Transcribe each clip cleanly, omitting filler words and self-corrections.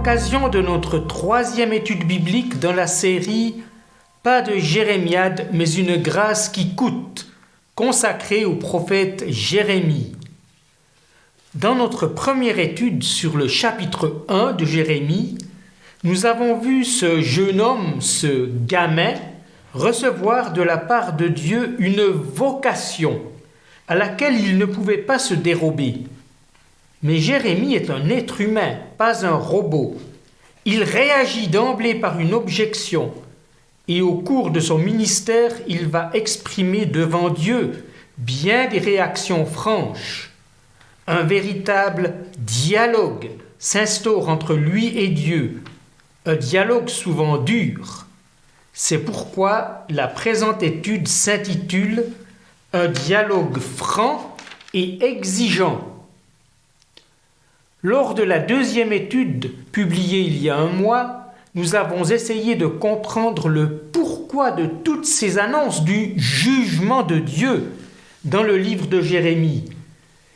l'occasion de notre troisième étude biblique dans la série Pas de Jérémiade, mais une grâce qui coûte, consacrée au prophète Jérémie. Dans notre première étude sur le chapitre 1 de Jérémie, nous avons vu ce jeune homme, ce gamin, recevoir de la part de Dieu une vocation à laquelle il ne pouvait pas se dérober. Mais Jérémie est un être humain, pas un robot. Il réagit d'emblée par une objection et au cours de son ministère, il va exprimer devant Dieu bien des réactions franches. Un véritable dialogue s'instaure entre lui et Dieu, un dialogue souvent dur. C'est pourquoi la présente étude s'intitule « Un dialogue franc et exigeant ». Lors de la deuxième étude, publiée il y a un mois, nous avons essayé de comprendre le pourquoi de toutes ces annonces du jugement de Dieu dans le livre de Jérémie.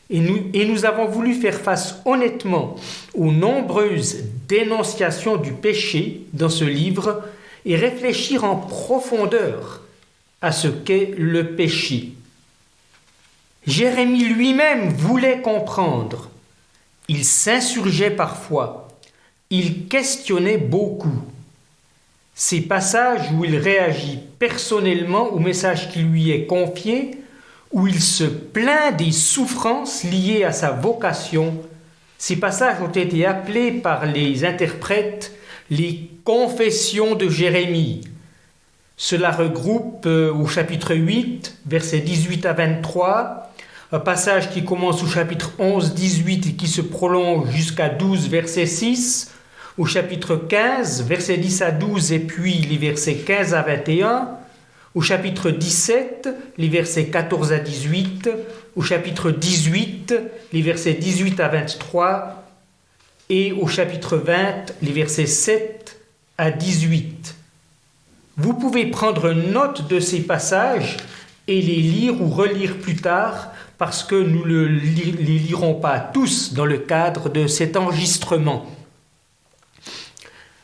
Et nous avons voulu faire face honnêtement aux nombreuses dénonciations du péché dans ce livre et réfléchir en profondeur à ce qu'est le péché. Jérémie lui-même voulait comprendre. Il s'insurgeait parfois, il questionnait beaucoup. Ces passages où il réagit personnellement au message qui lui est confié, où il se plaint des souffrances liées à sa vocation, ces passages ont été appelés par les interprètes les confessions de Jérémie. Cela regroupe au chapitre 8, versets 18 à 23, un passage qui commence au chapitre 11, 18 et qui se prolonge jusqu'à 12, verset 6, au chapitre 15, versets 10 à 12 et puis les versets 15 à 21, au chapitre 17, les versets 14 à 18, au chapitre 18, les versets 18 à 23 et au chapitre 20, les versets 7 à 18. Vous pouvez prendre note de ces passages et les lire ou relire plus tard parce que nous ne les lirons pas tous dans le cadre de cet enregistrement.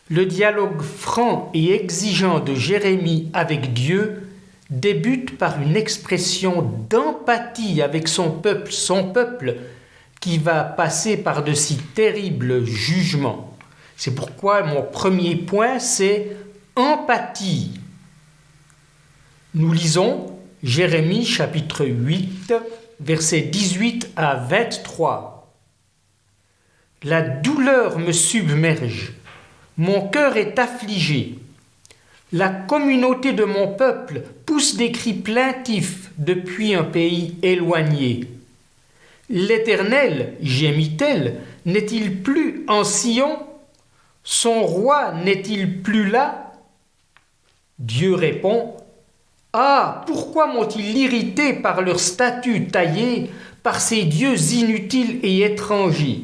Le dialogue franc et exigeant de Jérémie avec Dieu débute par une expression d'empathie avec son peuple qui va passer par de si terribles jugements. C'est pourquoi mon premier point, c'est empathie. Nous lisons Jérémie chapitre 8, versets 18 à 23. La douleur me submerge, mon cœur est affligé. La communauté de mon peuple pousse des cris plaintifs depuis un pays éloigné. L'Éternel, gémit-elle, n'est-il plus en Sion? Son roi n'est-il plus là? Dieu répond: Ah, pourquoi m'ont-ils irrité par leurs statues taillées, par ces dieux inutiles et étrangers?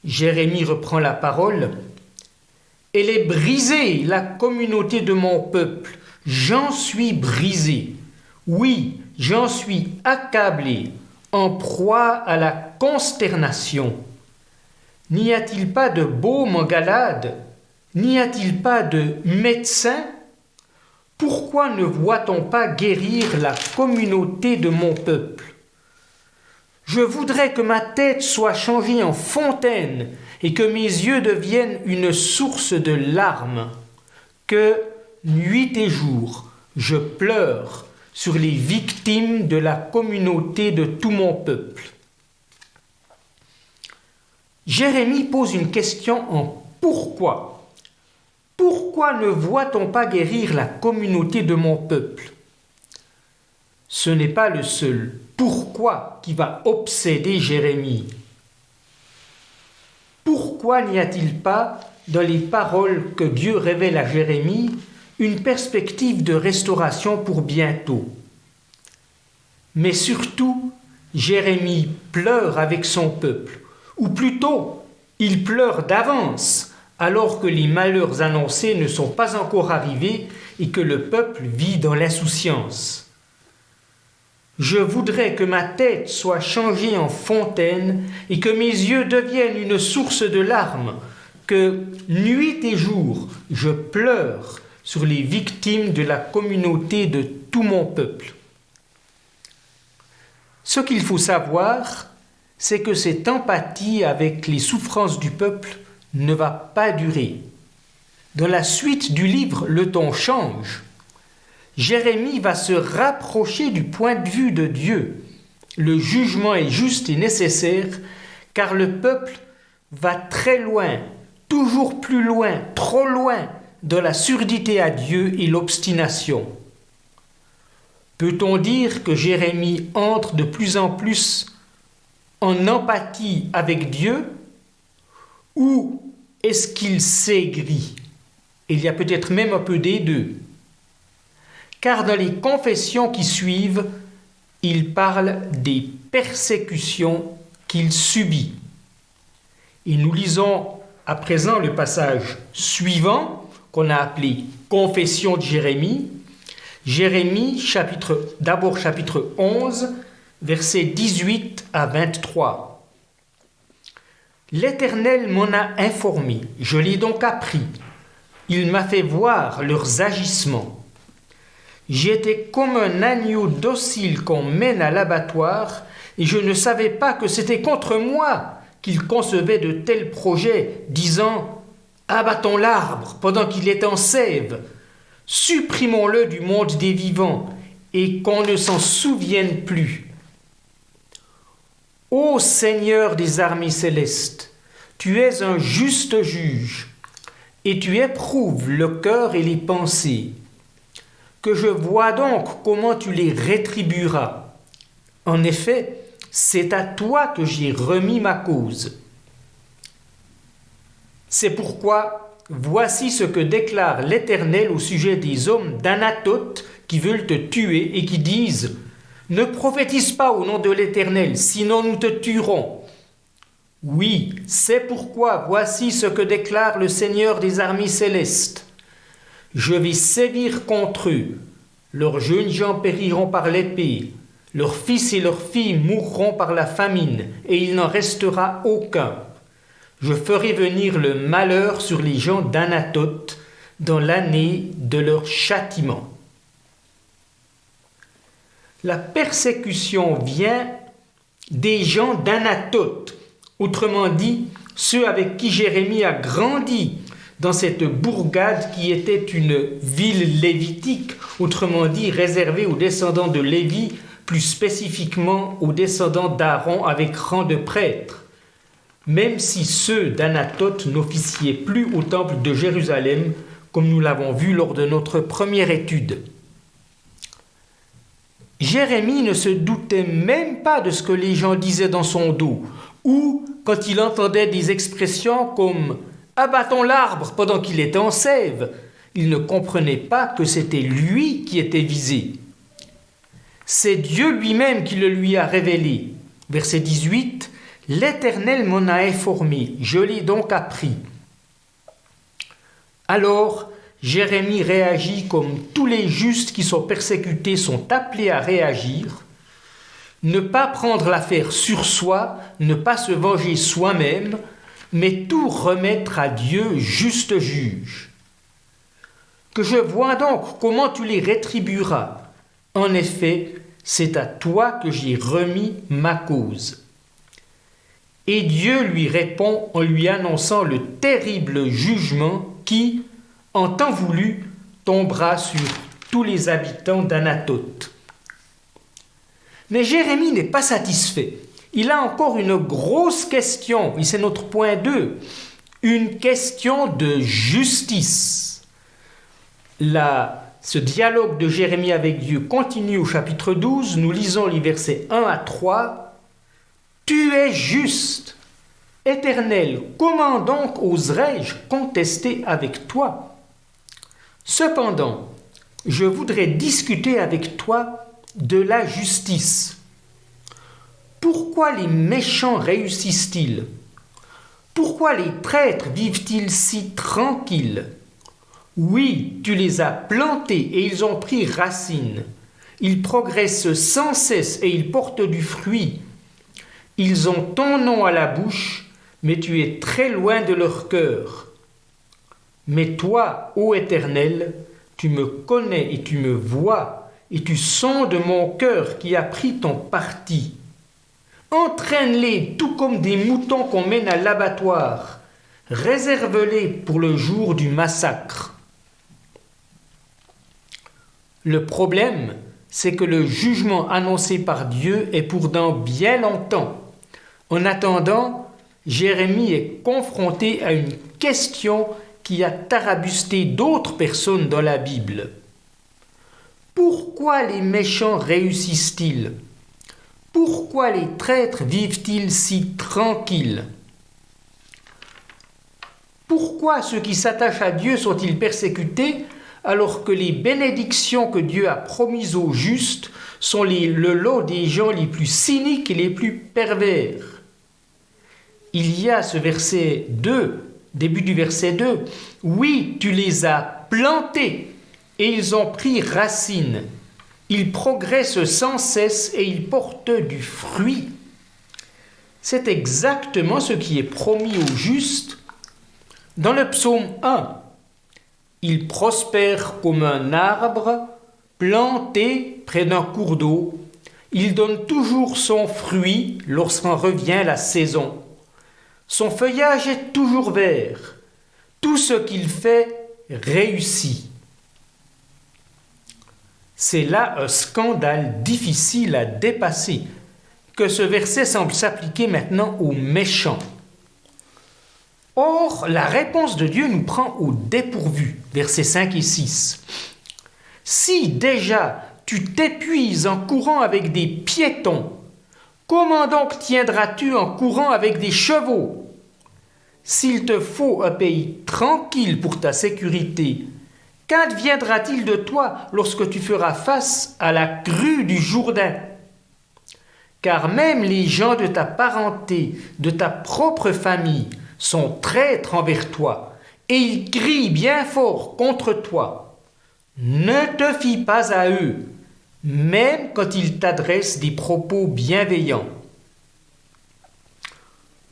Jérémie reprend la parole. Elle est brisée, la communauté de mon peuple. J'en suis brisé. Oui, j'en suis accablé, en proie à la consternation. N'y a-t-il pas de baume en Galade? N'y a-t-il pas de médecin? Pourquoi ne voit-on pas guérir la communauté de mon peuple? Je voudrais que ma tête soit changée en fontaine et que mes yeux deviennent une source de larmes, que, nuit et jour, je pleure sur les victimes de la communauté de tout mon peuple. Jérémie pose une question en pourquoi. Pourquoi ne voit-on pas guérir la communauté de mon peuple? Ce n'est pas le seul pourquoi qui va obséder Jérémie. Pourquoi n'y a-t-il pas, dans les paroles que Dieu révèle à Jérémie, une perspective de restauration pour bientôt? Mais surtout, Jérémie pleure avec son peuple, ou plutôt, il pleure d'avance, alors que les malheurs annoncés ne sont pas encore arrivés et que le peuple vit dans l'insouciance. Je voudrais que ma tête soit changée en fontaine et que mes yeux deviennent une source de larmes, que nuit et jour, je pleure sur les victimes de la communauté de tout mon peuple. Ce qu'il faut savoir, c'est que cette empathie avec les souffrances du peuple ne va pas durer. Dans la suite du livre, le ton change. Jérémie va se rapprocher du point de vue de Dieu. Le jugement est juste et nécessaire, car le peuple va très loin, toujours plus loin, trop loin, dans la surdité à Dieu et l'obstination. Peut-on dire que Jérémie entre de plus en plus en empathie avec Dieu, ou est-ce qu'il s'aigrit? Il y a peut-être même un peu des deux. Car dans les confessions qui suivent, il parle des persécutions qu'il subit. Et nous lisons à présent le passage suivant, qu'on a appelé Confession de Jérémie. Jérémie, chapitre 11, versets 18 à 23. L'Éternel m'en a informé, je l'ai donc appris. Il m'a fait voir leurs agissements. J'étais comme un agneau docile qu'on mène à l'abattoir, et je ne savais pas que c'était contre moi qu'ils concevaient de tels projets, disant « Abattons l'arbre pendant qu'il est en sève, supprimons-le du monde des vivants, et qu'on ne s'en souvienne plus. » Ô Seigneur des armées célestes, tu es un juste juge, et tu éprouves le cœur et les pensées. Que je vois donc comment tu les rétribueras. En effet, c'est à toi que j'ai remis ma cause. C'est pourquoi, voici ce que déclare l'Éternel au sujet des hommes d'Anathoth qui veulent te tuer et qui disent « Ne prophétise pas au nom de l'Éternel, sinon nous te tuerons. » Oui, c'est pourquoi voici ce que déclare le Seigneur des armées célestes. Je vais sévir contre eux. Leurs jeunes gens périront par l'épée. Leurs fils et leurs filles mourront par la famine, et il n'en restera aucun. Je ferai venir le malheur sur les gens d'Anathoth dans l'année de leur châtiment. La persécution vient des gens d'Anathoth, autrement dit, ceux avec qui Jérémie a grandi dans cette bourgade qui était une ville lévitique, autrement dit réservée aux descendants de Lévi, plus spécifiquement aux descendants d'Aaron avec rang de prêtre, même si ceux d'Anathoth n'officiaient plus au temple de Jérusalem, comme nous l'avons vu lors de notre première étude. Jérémie ne se doutait même pas de ce que les gens disaient dans son dos, ou quand il entendait des expressions comme « abattons l'arbre pendant qu'il est en sève », il ne comprenait pas que c'était lui qui était visé. C'est Dieu lui-même qui le lui a révélé. Verset 18, « L'Éternel m'en a informé, je l'ai donc appris. » Alors, Jérémie réagit comme tous les justes qui sont persécutés sont appelés à réagir. Ne pas prendre l'affaire sur soi, ne pas se venger soi-même, mais tout remettre à Dieu, juste juge. Que je vois donc comment tu les rétribueras. En effet, c'est à toi que j'ai remis ma cause. Et Dieu lui répond en lui annonçant le terrible jugement qui, en temps voulu, tombera sur tous les habitants d'Anathoth. Mais Jérémie n'est pas satisfait. Il a encore une grosse question, et c'est notre point 2, une question de justice. Ce dialogue de Jérémie avec Dieu continue au chapitre 12, nous lisons les versets 1 à 3. « Tu es juste, Éternel, comment donc oserais-je contester avec toi ? Cependant, je voudrais discuter avec toi de la justice. Pourquoi les méchants réussissent-ils ? Pourquoi les traîtres vivent-ils si tranquilles ? Oui, tu les as plantés et ils ont pris racine. Ils progressent sans cesse et ils portent du fruit. Ils ont ton nom à la bouche, mais tu es très loin de leur cœur. Mais toi, ô Éternel, tu me connais et tu me vois, et tu sondes mon cœur qui a pris ton parti. Entraîne-les tout comme des moutons qu'on mène à l'abattoir. Réserve-les pour le jour du massacre. Le problème, c'est que le jugement annoncé par Dieu est pour dans bien longtemps. En attendant, Jérémie est confronté à une question qui a tarabusté d'autres personnes dans la Bible. Pourquoi les méchants réussissent-ils? Pourquoi les traîtres vivent-ils si tranquilles? Pourquoi ceux qui s'attachent à Dieu sont-ils persécutés alors que les bénédictions que Dieu a promises aux justes sont le lot des gens les plus cyniques et les plus pervers? Il y a ce verset 2, début du verset 2. Oui, tu les as plantés et ils ont pris racine. Ils progressent sans cesse et ils portent du fruit. C'est exactement ce qui est promis aux justes. Dans le psaume 1, il prospère comme un arbre planté près d'un cours d'eau. Il donne toujours son fruit lorsqu'en revient la saison. Son feuillage est toujours vert. Tout ce qu'il fait réussit. C'est là un scandale difficile à dépasser, que ce verset semble s'appliquer maintenant aux méchants. Or, la réponse de Dieu nous prend au dépourvu, versets 5 et 6. Si déjà tu t'épuises en courant avec des piétons, comment donc tiendras-tu en courant avec des chevaux? S'il te faut un pays tranquille pour ta sécurité, qu'adviendra-t-il de toi lorsque tu feras face à la crue du Jourdain? Car même les gens de ta parenté, de ta propre famille, sont traîtres envers toi, et ils crient bien fort contre toi. Ne te fie pas à eux, même quand ils t'adressent des propos bienveillants.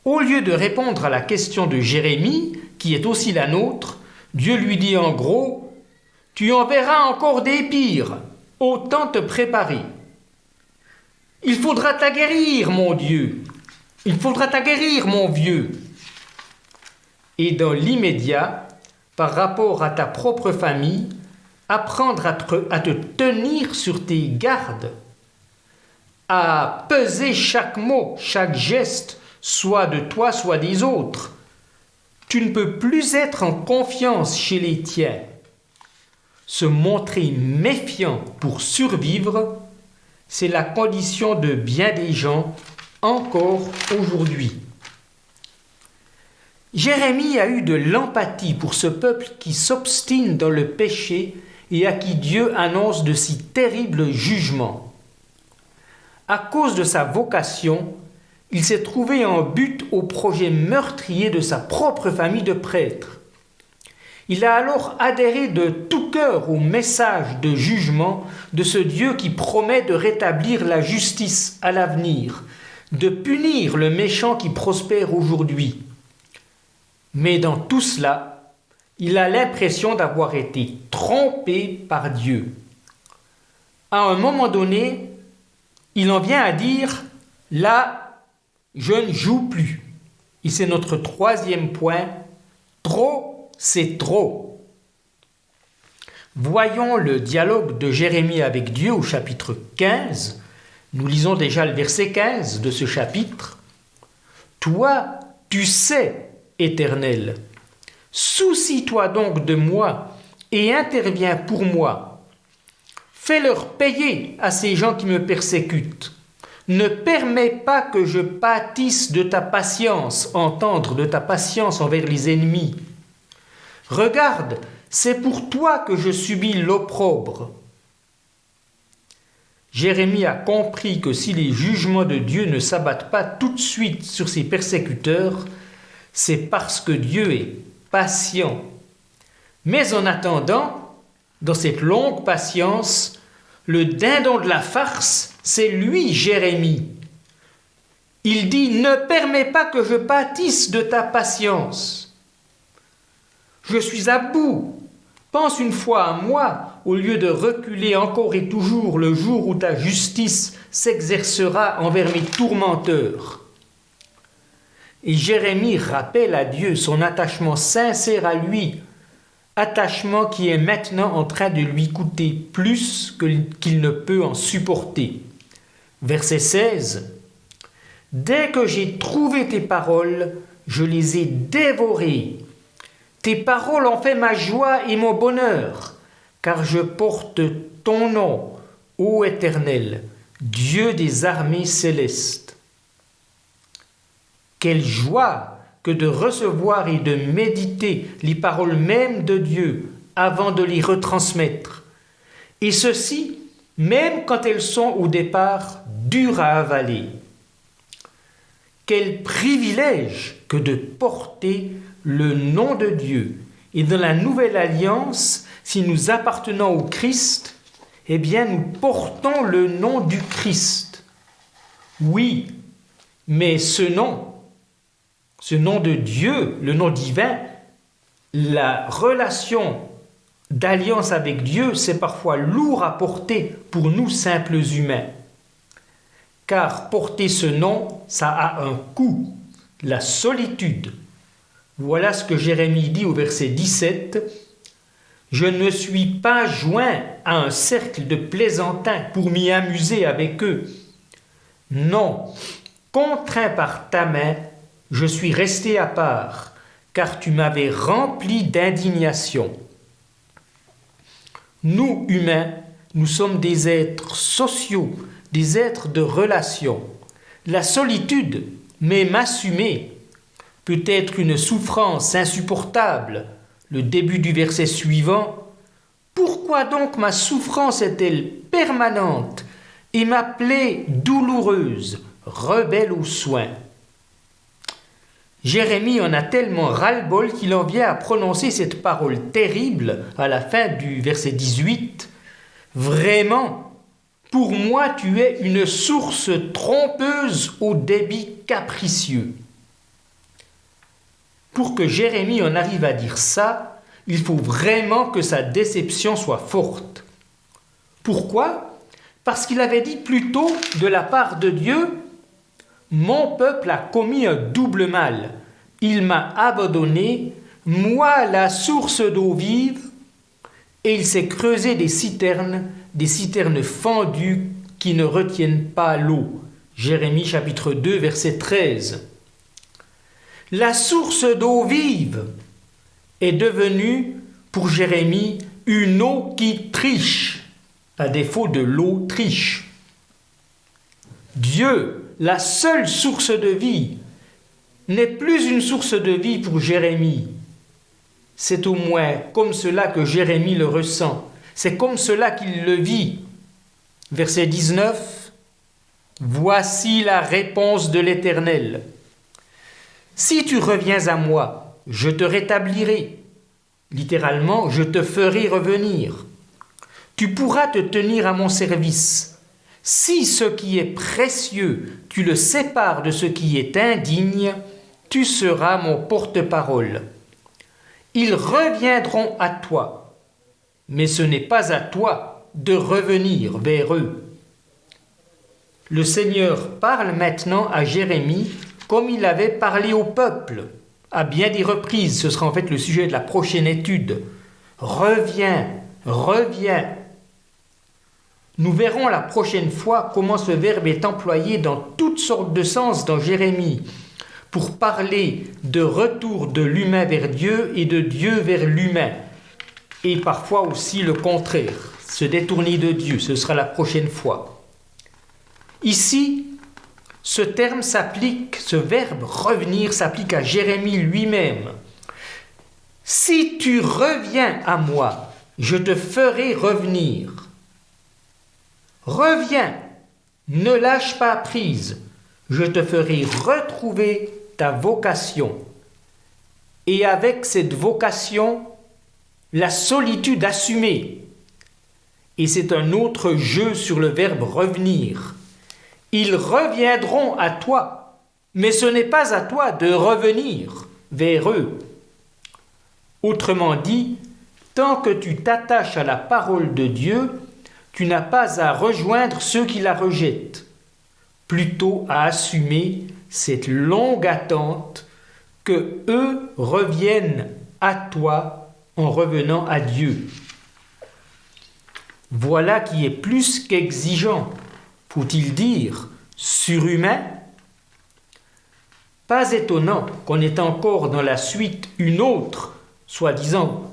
Au lieu de répondre à la question de Jérémie, qui est aussi la nôtre, Dieu lui dit en gros, « Tu en verras encore des pires, autant te préparer. » Il faudra t'aguerrir, mon Dieu. Il faudra t'aguerrir, mon vieux. Et dans l'immédiat, par rapport à ta propre famille, apprendre à te tenir sur tes gardes, à peser chaque mot, chaque geste, soit de toi, soit des autres. Tu ne peux plus être en confiance chez les tiens. Se montrer méfiant pour survivre, c'est la condition de bien des gens encore aujourd'hui. Jérémie a eu de l'empathie pour ce peuple qui s'obstine dans le péché et à qui Dieu annonce de si terribles jugements. À cause de sa vocation, il s'est trouvé en but au projet meurtrier de sa propre famille de prêtres. Il a alors adhéré de tout cœur au message de jugement de ce Dieu qui promet de rétablir la justice à l'avenir, de punir le méchant qui prospère aujourd'hui. Mais dans tout cela, il a l'impression d'avoir été trompé par Dieu. À un moment donné, il en vient à dire « Là, je ne joue plus ». Et c'est notre troisième point. Trop, c'est trop. Voyons le dialogue de Jérémie avec Dieu au chapitre 15. Nous lisons déjà le verset 15 de ce chapitre. « Toi, tu sais, Éternel, soucie-toi donc de moi et interviens pour moi. Fais-leur payer à ces gens qui me persécutent. Ne permets pas que je pâtisse de ta patience, entendre de ta patience envers les ennemis. Regarde, c'est pour toi que je subis l'opprobre. » Jérémie a compris que si les jugements de Dieu ne s'abattent pas tout de suite sur ses persécuteurs, c'est parce que Dieu est patient. Mais en attendant, dans cette longue patience, le dindon de la farce, c'est lui, Jérémie. Il dit « Ne permets pas que je pâtisse de ta patience. Je suis à bout. Pense une fois à moi, au lieu de reculer encore et toujours le jour où ta justice s'exercera envers mes tourmenteurs. » Et Jérémie rappelle à Dieu son attachement sincère à lui, attachement qui est maintenant en train de lui coûter plus qu'il ne peut en supporter. Verset 16. « Dès que j'ai trouvé tes paroles, je les ai dévorées. Tes paroles ont fait ma joie et mon bonheur, car je porte ton nom, ô Éternel, Dieu des armées célestes. » Quelle joie que de recevoir et de méditer les paroles mêmes de Dieu avant de les retransmettre. Et ceci, même quand elles sont au départ dures à avaler. Quel privilège que de porter le nom de Dieu. Et dans la nouvelle alliance, si nous appartenons au Christ, eh bien nous portons le nom du Christ. Oui, mais ce nom de Dieu, le nom divin, la relation d'alliance avec Dieu, c'est parfois lourd à porter pour nous simples humains. Car porter ce nom, ça a un coût, la solitude. Voilà ce que Jérémie dit au verset 17. « Je ne suis pas joint à un cercle de plaisantins pour m'y amuser avec eux. Non, contraint par ta main, je suis resté à part, car tu m'avais rempli d'indignation. » Nous, humains, nous sommes des êtres sociaux, des êtres de relation. La solitude, même assumée, peut être une souffrance insupportable. Le début du verset suivant. « Pourquoi donc ma souffrance est-elle permanente et ma plaie douloureuse, rebelle aux soins ?» Jérémie en a tellement ras-le-bol qu'il en vient à prononcer cette parole terrible à la fin du verset 18. « Vraiment, pour moi tu es une source trompeuse au débit capricieux. » Pour que Jérémie en arrive à dire ça, il faut vraiment que sa déception soit forte. Pourquoi ? Parce qu'il avait dit plus tôt de la part de Dieu « Mon peuple a commis un double mal. Il m'a abandonné, moi la source d'eau vive, et il s'est creusé des citernes fendues qui ne retiennent pas l'eau. » Jérémie chapitre 2, verset 13. La source d'eau vive est devenue pour Jérémie une eau qui triche, à défaut de l'eau triche. Dieu, la seule source de vie, n'est plus une source de vie pour Jérémie. C'est au moins comme cela que Jérémie le ressent. C'est comme cela qu'il le vit. Verset 19. « Voici la réponse de l'Éternel. Si tu reviens à moi, je te rétablirai. » Littéralement, je te ferai revenir. Tu pourras te tenir à mon service. Si ce qui est précieux, tu le sépares de ce qui est indigne, tu seras mon porte-parole. Ils reviendront à toi, mais ce n'est pas à toi de revenir vers eux. Le Seigneur parle maintenant à Jérémie comme il avait parlé au peuple, à bien des reprises. Ce sera en fait le sujet de la prochaine étude. Reviens, reviens. Nous verrons la prochaine fois comment ce verbe est employé dans toutes sortes de sens dans Jérémie, pour parler de retour de l'humain vers Dieu et de Dieu vers l'humain, et parfois aussi le contraire, se détourner de Dieu. Ce sera la prochaine fois. Ici, ce terme s'applique, ce verbe revenir s'applique à Jérémie lui-même. Si tu reviens à moi, je te ferai revenir. Reviens, ne lâche pas prise, je te ferai retrouver ta vocation. Et avec cette vocation, la solitude assumée. Et c'est un autre jeu sur le verbe revenir. Ils reviendront à toi, mais ce n'est pas à toi de revenir vers eux. Autrement dit, tant que tu t'attaches à la parole de Dieu, tu n'as pas à rejoindre ceux qui la rejettent, plutôt à assumer cette longue attente que eux reviennent à toi en revenant à Dieu. Voilà qui est plus qu'exigeant, faut-il dire, surhumain. Pas étonnant qu'on ait encore dans la suite une autre, soi-disant,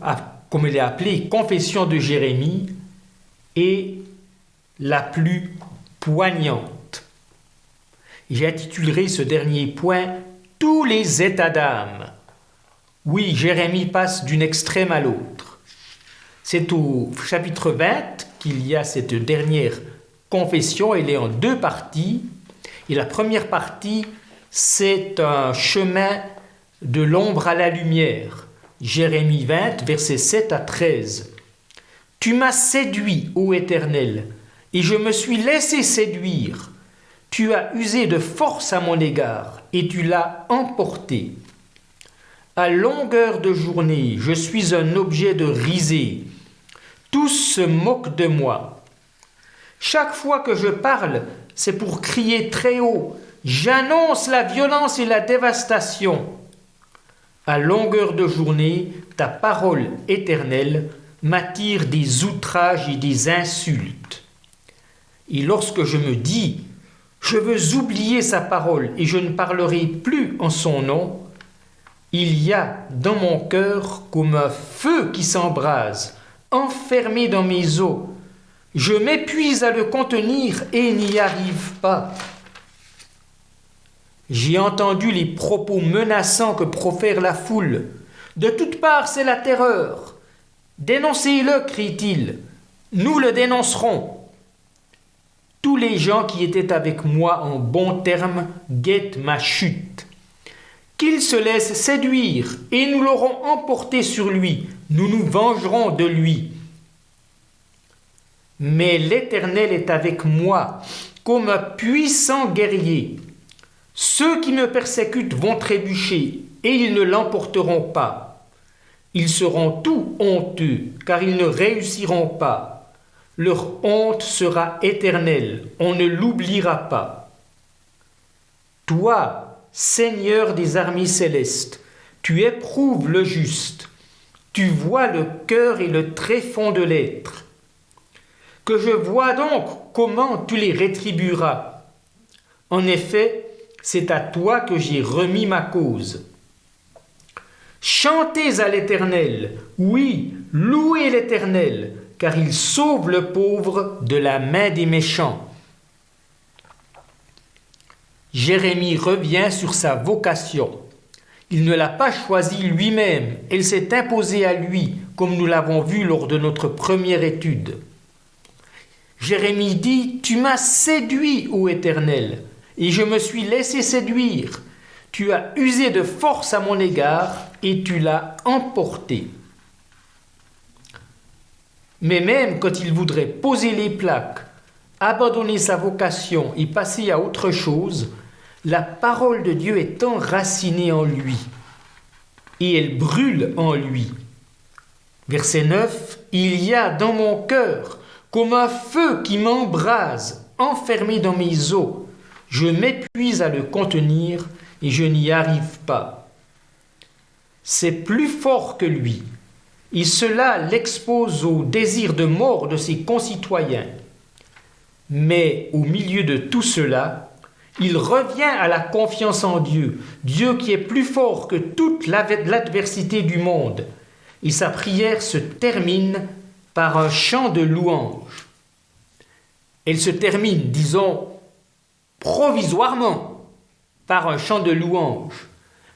comme elle est appelée, confession de Jérémie, et la plus poignante. J'intitulerai ce dernier point « Tous les états d'âme ». Oui, Jérémie passe d'une extrême à l'autre. C'est au chapitre 20 qu'il y a cette dernière confession. Elle est en deux parties. Et la première partie, c'est un chemin de l'ombre à la lumière. Jérémie 20, versets 7 à 13. « Tu m'as séduit, ô Éternel, et je me suis laissé séduire. Tu as usé de force à mon égard, et tu l'as emporté. À longueur de journée, je suis un objet de risée. Tous se moquent de moi. Chaque fois que je parle, c'est pour crier très haut. J'annonce la violence et la dévastation. À longueur de journée, ta parole éternelle m'attire des outrages et des insultes. Et lorsque je me dis, je veux oublier sa parole et je ne parlerai plus en son nom, il y a dans mon cœur comme un feu qui s'embrase, enfermé dans mes os. Je m'épuise à le contenir et n'y arrive pas. J'ai entendu les propos menaçants que profère la foule. De toutes parts, c'est la terreur. Dénoncez-le, crie-t-il. Nous le dénoncerons. Tous les gens qui étaient avec moi en bons termes guettent ma chute. Qu'il se laisse séduire, et nous l'aurons emporté sur lui. Nous nous vengerons de lui. Mais l'Éternel est avec moi, comme un puissant guerrier. Ceux qui me persécutent vont trébucher, et ils ne l'emporteront pas. Ils seront tout honteux, car ils ne réussiront pas. Leur honte sera éternelle, on ne l'oubliera pas. Toi, Seigneur des armées célestes, tu éprouves le juste, tu vois le cœur et le tréfonds de l'être. Que je vois donc comment tu les rétribueras. En effet, c'est à toi que j'ai remis ma cause. Chantez à l'Éternel, oui, louez l'Éternel, car il sauve le pauvre de la main des méchants. Jérémie revient sur sa vocation. Il ne l'a pas choisie lui-même, elle s'est imposée à lui, comme nous l'avons vu lors de notre première étude. Jérémie dit « Tu m'as séduit, ô Éternel, et je me suis laissé séduire. Tu as usé de force à mon égard, et tu l'as emporté. » Mais même quand il voudrait poser les plaques, abandonner sa vocation et passer à autre chose, la parole de Dieu est enracinée en lui et elle brûle en lui. Verset 9, « Il y a dans mon cœur comme un feu qui m'embrase, enfermé dans mes os. Je m'épuise à le contenir et je n'y arrive pas. » C'est plus fort que lui, et cela l'expose au désir de mort de ses concitoyens. Mais au milieu de tout cela, il revient à la confiance en Dieu, Dieu qui est plus fort que toute l'adversité du monde. Et sa prière se termine par un chant de louange. Elle se termine, disons, provisoirement, par un chant de louange,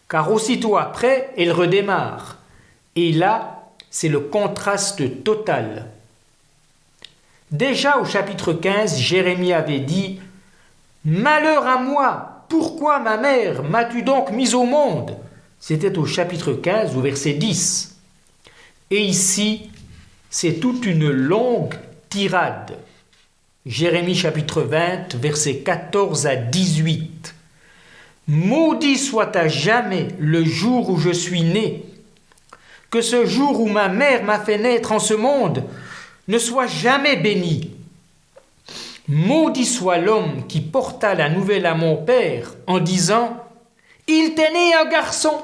car aussitôt après, elle redémarre. Et là, c'est le contraste total. Déjà au chapitre 15, Jérémie avait dit « Malheur à moi, pourquoi ma mère m'as-tu donc mis au monde ?» C'était au chapitre 15, au verset 10. Et ici, c'est toute une longue tirade. Jérémie chapitre 20, versets 14 à 18. Maudit soit à jamais le jour où je suis né. Que ce jour où ma mère m'a fait naître en ce monde ne soit jamais béni. Maudit soit l'homme qui porta la nouvelle à mon père en disant « Il t'est né un garçon !»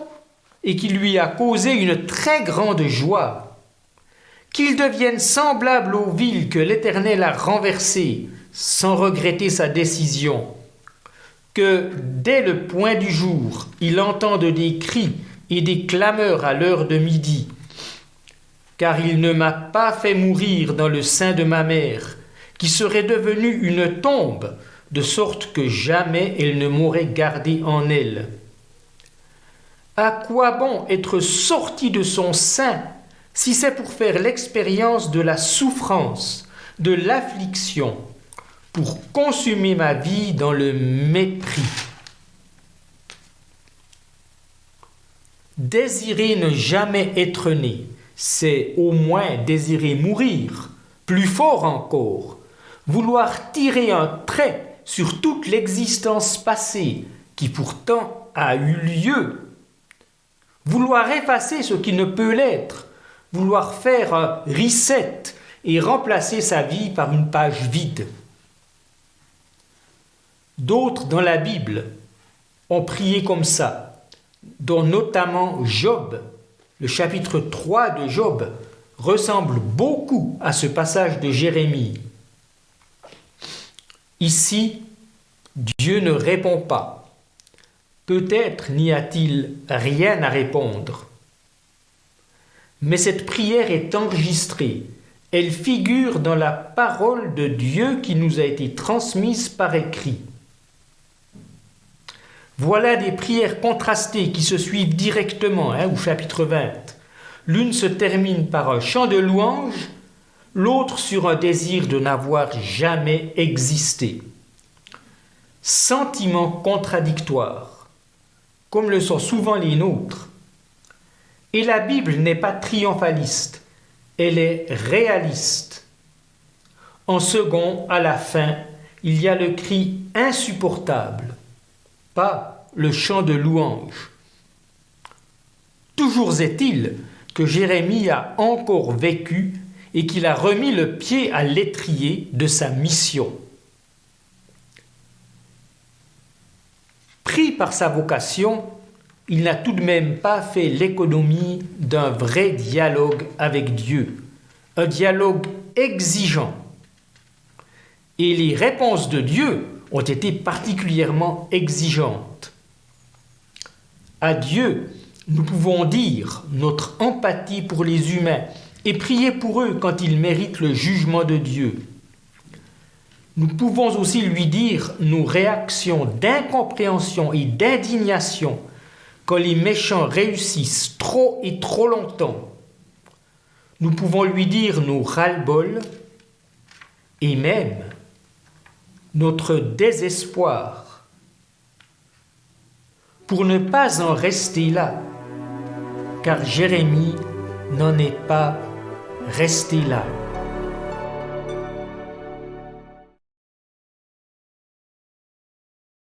et qui lui a causé une très grande joie. Qu'il devienne semblable aux villes que l'Éternel a renversées sans regretter sa décision. Que dès le point du jour, il entende des cris et des clameurs à l'heure de midi. Car il ne m'a pas fait mourir dans le sein de ma mère, qui serait devenue une tombe, de sorte que jamais elle ne m'aurait gardé en elle. À quoi bon être sorti de son sein si c'est pour faire l'expérience de la souffrance, de l'affliction, pour consumer ma vie dans le mépris? Désirer ne jamais être né, c'est au moins désirer mourir, plus fort encore, vouloir tirer un trait sur toute l'existence passée qui pourtant a eu lieu, vouloir effacer ce qui ne peut l'être, vouloir faire un reset et remplacer sa vie par une page vide. D'autres dans la Bible ont prié comme ça, dont notamment Job. Le chapitre 3 de Job ressemble beaucoup à ce passage de Jérémie. Ici, Dieu ne répond pas. Peut-être n'y a-t-il rien à répondre. Mais cette prière est enregistrée. Elle figure dans la parole de Dieu qui nous a été transmise par écrit. Voilà des prières contrastées qui se suivent directement au chapitre 20. L'une se termine par un chant de louange, l'autre sur un désir de n'avoir jamais existé. Sentiments contradictoires, comme le sont souvent les nôtres. Et la Bible n'est pas triomphaliste, elle est réaliste. En second, à la fin, il y a le cri insupportable, pas le chant de louange. Toujours est-il que Jérémie a encore vécu et qu'il a remis le pied à l'étrier de sa mission. Pris par sa vocation, il n'a tout de même pas fait l'économie d'un vrai dialogue avec Dieu, un dialogue exigeant. Et les réponses de Dieu ont été particulièrement exigeantes. À Dieu, nous pouvons dire notre empathie pour les humains et prier pour eux quand ils méritent le jugement de Dieu. Nous pouvons aussi lui dire nos réactions d'incompréhension et d'indignation quand les méchants réussissent trop et trop longtemps. Nous pouvons lui dire nos ras-le-bol et même notre désespoir. Pour ne pas en rester là, car Jérémie n'en est pas resté là.